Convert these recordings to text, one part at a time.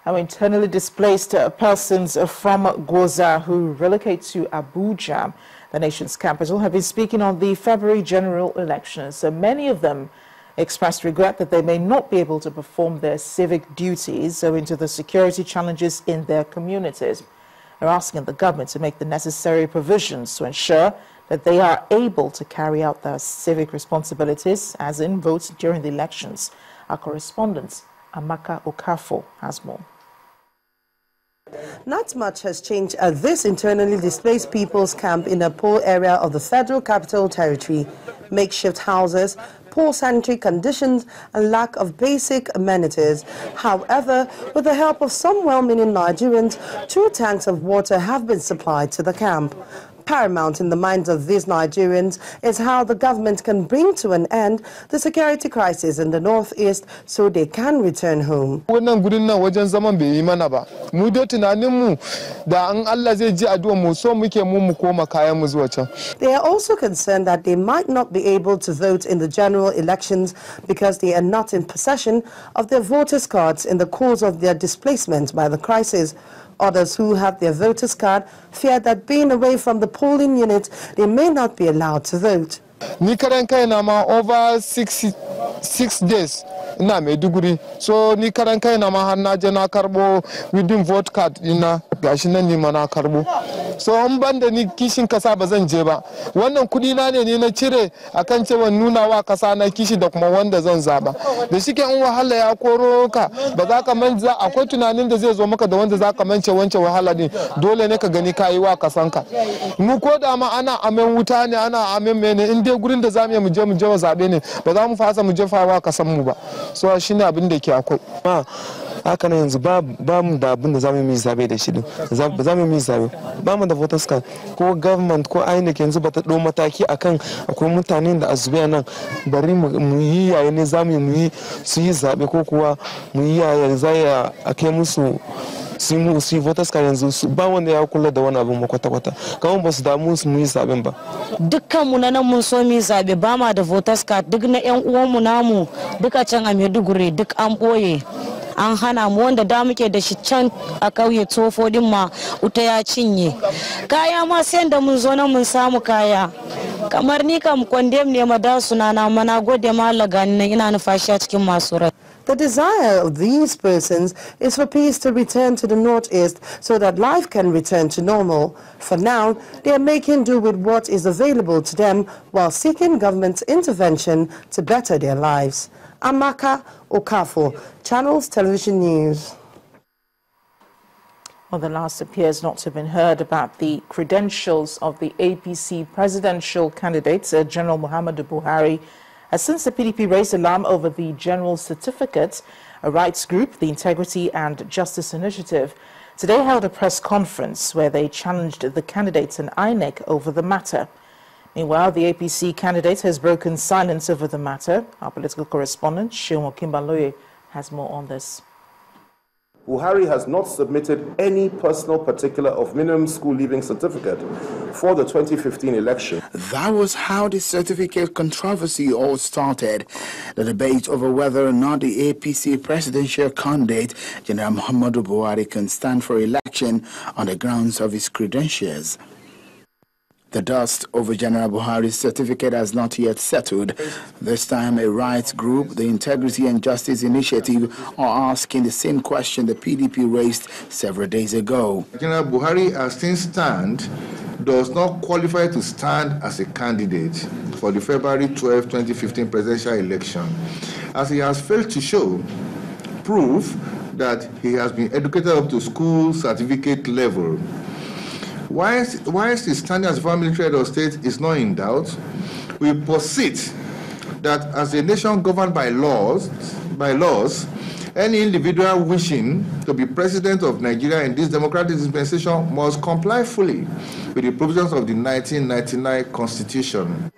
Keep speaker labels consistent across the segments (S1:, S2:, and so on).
S1: How internally displaced persons from Goza who relocate to Abuja, the nation's capital, have been speaking on the February general elections. So many of them expressed regret that they may not be able to perform their civic duties owing to the security challenges in their communities. They're asking the government to make the necessary provisions to ensure that they are able to carry out their civic responsibilities, as in votes during the elections. Our correspondent, Amaka Okafo, has more.
S2: Not much has changed at this internally displaced people's camp in a poor area of the Federal Capital Territory. Makeshift houses, poor sanitary conditions and lack of basic amenities. However, with the help of some well-meaning Nigerians, 2 tanks of water have been supplied to the camp. Paramount in the minds of these Nigerians is how the government can bring to an end the security crisis in the northeast so they can return home. They are also concerned that they might not be able to vote in the general elections because they are not in possession of their voters' cards in the course of their displacement by the crisis. Others who have their voters' card fear that being away from the polling unit, they may not be allowed to vote.
S3: Over 6 days na Maiduguri, so ni karan kai na ma har na je na karbo within vote card ina gashi nan ni ma na karbo, so an banda ni kishin kasa ba zan je ba. Wannan kudi na ne na cire akan cewa nuna wa kasa na kishi da kuma wanda zan zaba. Da shike in wahala ya koro ka ba za ka manza, akwai tunanin da zai zo maka da wanda za ka mance wancan wahala din, dole ne ka gani kai wa kasanka. Mu ko da ma ana amen wuta ne, ana amen mene, in dai gurin da zamu mu je zabe ne, ba za mu fasa mu jefa wa kasan mu ba. So shine abin da ke akwai. Haka nan yanzu ba mu da abin da zamu yi zabe da shi din. Ba za mu yi zabe. Ba mu da voters card ko government ko INEC yanzu ba ta dau mataki akan akwai mutanen da azubiya nan bari mu yi yayi ne zamu yi su yi zabe ko kuwa mu yi yayi zai a kai musu su voters card yanzu ba wanda ya kula da wani abin kwata-kwata. Kawai ba su damu su mu yi zaben ba.
S4: Dukkan mu nan mun so mu zabe ba ma da voters card, duk na yan uwan mu namu duka can a Maiduguri duk an boye. An hana mu wanda da muke da shi can a kauye tsofo din ma uta ya cinye. Kaya ma sai da mun zo nan mun samu kaya. Kamar ni kam condemn ne ma da sunana mana gode ma Allah gani nan ina nufashi a cikin masu rai.
S2: The desire of these persons is for peace to return to the northeast so that life can return to normal. For now, they are making do with what is available to them while seeking government intervention to better their lives. Amaka Okafo, Channels Television News.
S1: Well, the last appears not to have been heard about the credentials of the APC presidential candidate, General Muhammadu Buhari. Since the PDP raised alarm over the general certificate, a rights group, the Integrity and Justice Initiative, today held a press conference where they challenged the candidates and INEC over the matter. Meanwhile, the APC candidate has broken silence over the matter. Our political correspondent, Shion Kimbaloye, has more on this.
S5: Buhari has not submitted any personal particular of minimum school leaving certificate for the 2015 election.
S6: That was how the certificate controversy all started. The debate over whether or not the APC presidential candidate, General Muhammadu Buhari, can stand for election on the grounds of his credentials. The dust over General Buhari's certificate has not yet settled. This time, a rights group, the Integrity and Justice Initiative, are asking the same question the PDP raised several days ago.
S7: General Buhari, as things stand, does not qualify to stand as a candidate for the February 12, 2015 presidential election, as he has failed to show proof that he has been educated up to school certificate level. Whilst his standing as former military head of state is not in doubt, we posit that as a nation governed by laws, any individual wishing to be president of Nigeria in this democratic dispensation must comply fully with the provisions of the 1999 Constitution.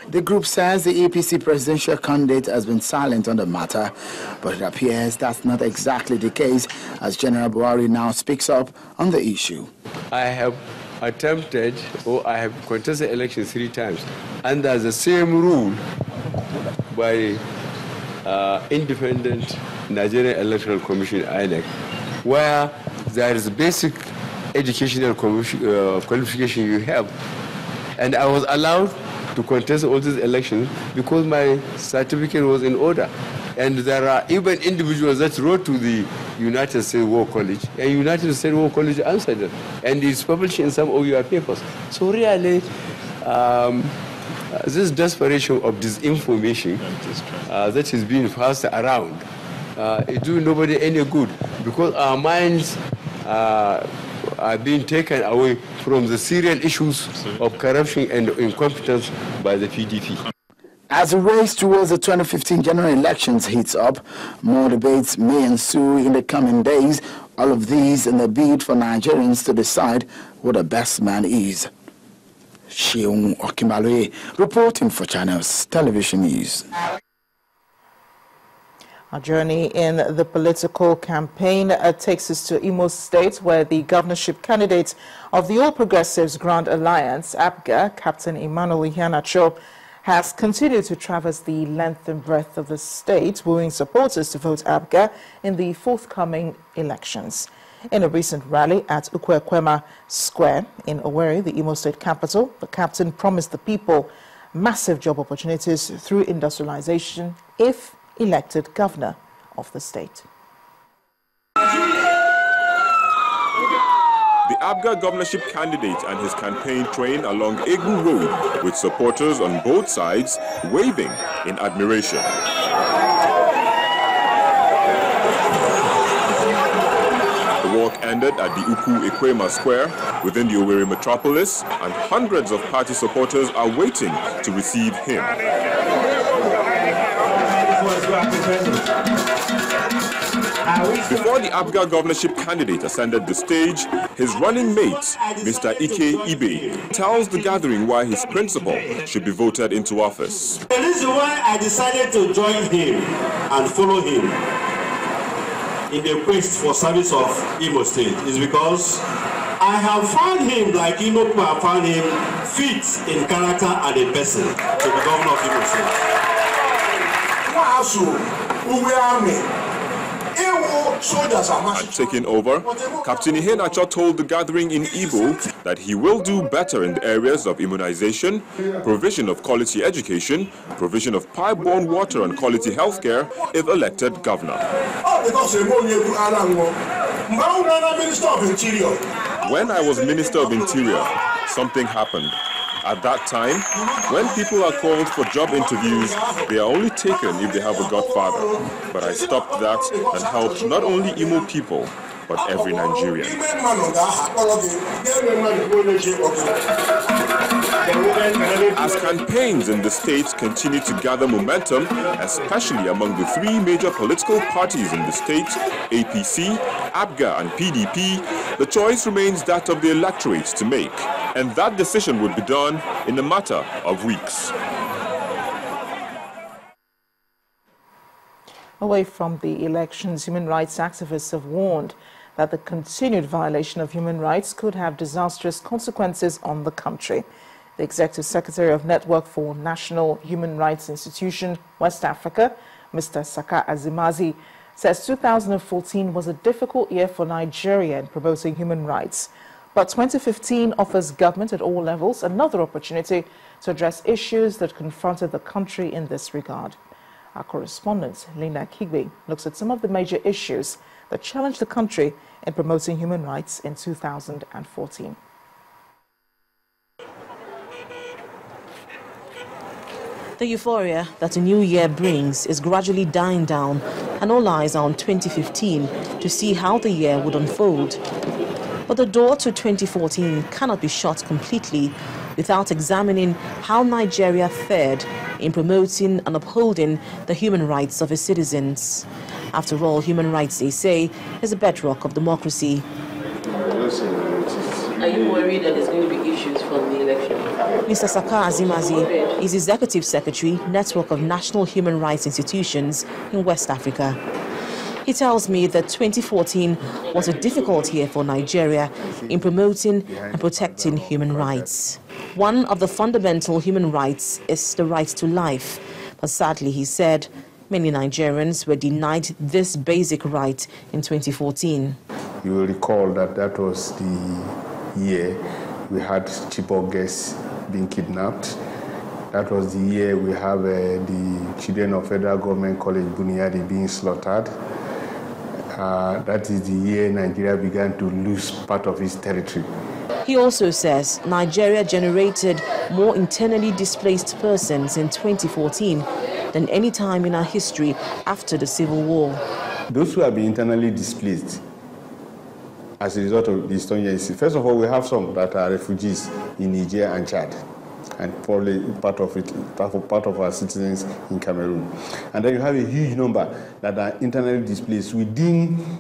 S6: The group says the APC presidential candidate has been silent on the matter, but it appears that's not exactly the case, as General Buhari now speaks up on the issue.
S8: I have attempted, or I have contested elections 3 times, under the same rule by independent Nigerian Electoral Commission, INEC. where there is basic educational qualification you have. And I was allowed to contest all these elections because my certificate was in order. And there are even individuals that wrote to the United States War College, and United States War College answered them. And it's published in some of your papers. So really, this desperation of disinformation that is being passed around, it do nobody any good, because our minds are being taken away from the serious issues of corruption and incompetence by the PDP.
S6: As the race towards the 2015 general elections heats up, more debates may ensue in the coming days. All of these in the bid for Nigerians to decide what the best man is. Sheung Okimbalwe reporting for Channels Television News.
S1: Our journey in the political campaign takes us to Imo State, where the governorship candidate of the All Progressives Grand Alliance, APGA, Captain Emmanuel Iheanacho, has continued to traverse the length and breadth of the state, wooing supporters to vote APGA in the forthcoming elections. In a recent rally at Ukwekwema Square in Owerri, the Imo State capital, the captain promised the people massive job opportunities through industrialization if elected governor of the state.
S9: The APGA governorship candidate and his campaign train along Egu Road, with supporters on both sides waving in admiration. The walk ended at the Ukwekwema Square within the Owerri metropolis, and hundreds of party supporters are waiting to receive him. Before the APGA governorship candidate ascended the stage, his running mate, Mr. Ike Ibe, tells the gathering why his principal should be voted into office.
S10: The reason why I decided to join him and follow him in the quest for service of Imo State is because I have found him, like Imo have found him, fit in character and a person to be governor of Imo State.
S9: And taking over, Captain Iheanacho told the gathering in Igbo that he will do better in the areas of immunization, provision of quality education, provision of pipe-borne water and quality healthcare if elected governor. When I was Minister of Interior, something happened. At that time, when people are called for job interviews, they are only taken if they have a godfather. But I stopped that and helped not only Imo people, but every Nigerian. As campaigns in the states continue to gather momentum, especially among the three major political parties in the state, APC, APGA and PDP, the choice remains that of the electorate to make, and that decision would be done in a matter of weeks.
S1: Away from the elections, human rights activists have warned that the continued violation of human rights could have disastrous consequences on the country. The Executive Secretary of Network for National Human Rights Institution, West Africa, Mr. Saka Azimazi, says 2014 was a difficult year for Nigeria in promoting human rights. But 2015 offers government at all levels another opportunity to address issues that confronted the country in this regard. Our correspondent, Lina Kigbe, looks at some of the major issues that challenged the country in promoting human rights in 2014.
S11: The euphoria that a new year brings is gradually dying down, and all eyes are on 2015 to see how the year would unfold. But the door to 2014 cannot be shut completely without examining how Nigeria fared in promoting and upholding the human rights of its citizens. After all, human rights, they say, is a bedrock of democracy.
S12: Are you worried that there's going to be issues from the election?
S11: Mr. Saka Azimazi is Executive Secretary, Network of National Human Rights Institutions in West Africa. He tells me that 2014 was a difficult year for Nigeria in promoting and protecting human rights. One of the fundamental human rights is the right to life. But sadly, he said, Many Nigerians were denied this basic right in 2014.
S13: You will recall that that was the year we had Chibok girls being kidnapped. That was the year we have the children of Federal Government College Buniyadi being slaughtered. That is the year Nigeria began to lose part of its territory.
S11: He also says Nigeria generated more internally displaced persons in 2014 than any time in our history after the Civil War.
S13: Those who have been internally displaced as a result of the insurgency, first of all, we have some that are refugees in Niger and Chad, and probably part of our citizens in Cameroon. And then you have a huge number that are internally displaced within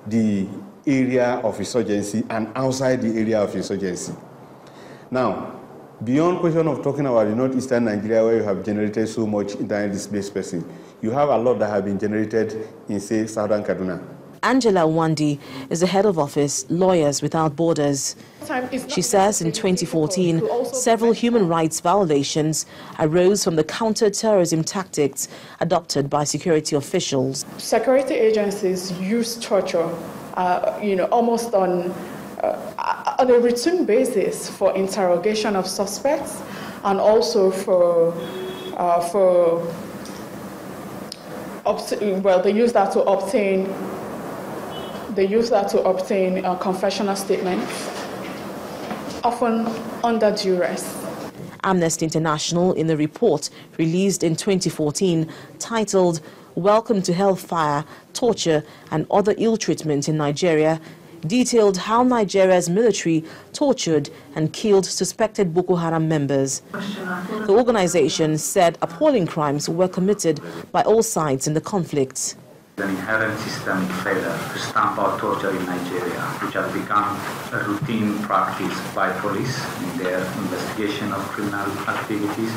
S13: the area of insurgency and outside the area of insurgency. Now, beyond question of talking about the northeastern Nigeria where you have generated so much internally displaced person, you have a lot that have been generated in, say, southern Kaduna.
S11: Angela Wandi is the head of office, Lawyers Without Borders. She says in 2014, several human rights violations arose from the counter-terrorism tactics adopted by security officials.
S14: Security agencies use torture, almost on a routine basis for interrogation of suspects, and also they use that to obtain confessional statements, often under duress.
S11: Amnesty International, in the report released in 2014 titled "Welcome to Hellfire, Torture and Other Ill Treatment in Nigeria," detailed how Nigeria's military tortured and killed suspected Boko Haram members. The organization said appalling crimes were committed by all sides in the conflict.
S15: An inherent systemic failure to stamp out torture in Nigeria, which has become a routine practice by police in their investigation of criminal activities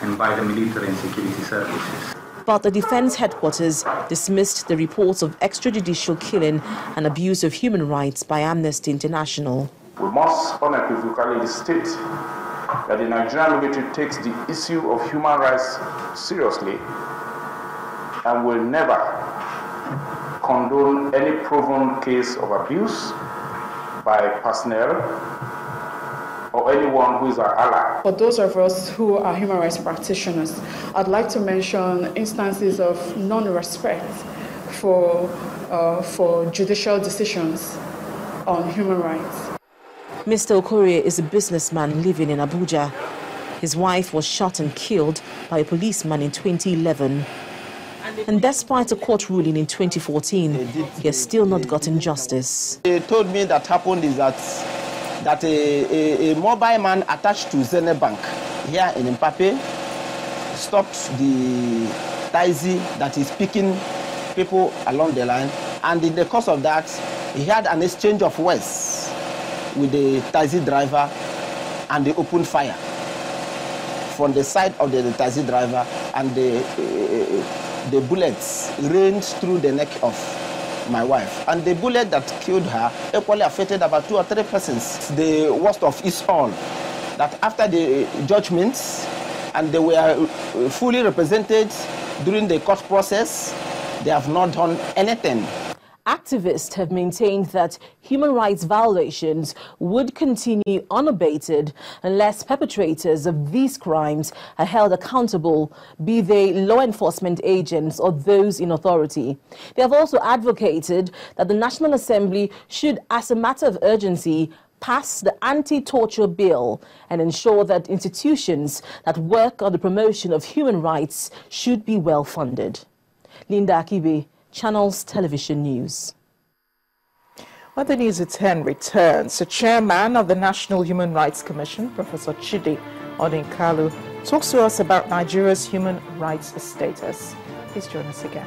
S15: and by the military and security services.
S11: But the defense headquarters dismissed the reports of extrajudicial killing and abuse of human rights by Amnesty International.
S16: We must unequivocally state that the Nigerian military takes the issue of human rights seriously and will never condone any proven case of abuse by personnel or anyone who is our ally.
S14: For those of us who are human rights practitioners, I'd like to mention instances of non-respect for judicial decisions on human rights.
S11: Mr. Okorie is a businessman living in Abuja. His wife was shot and killed by a policeman in 2011. And despite a court ruling in 2014, he has still not gotten justice.
S17: They told me that happened is that a mobile man attached to Zenith Bank here in Mpape stopped the taxi that is picking people along the line, and in the course of that, he had an exchange of words with the taxi driver, and they opened fire from the side of the taxi driver, and the bullets rained through the neck of my wife. And the bullet that killed her equally affected about 2 or 3 persons. The worst of it all, that after the judgments, and they were fully represented during the court process, they have not done anything.
S11: Activists have maintained that human rights violations would continue unabated unless perpetrators of these crimes are held accountable, be they law enforcement agents or those in authority. They have also advocated that the National Assembly should, as a matter of urgency, pass the anti-torture bill and ensure that institutions that work on the promotion of human rights should be well funded. Linda Akibe, Channels Television News.
S1: When the News at 10 returns, the chairman of the National Human Rights Commission, Professor Chidi Odinkalu, talks to us about Nigeria's human rights status. Please join us again.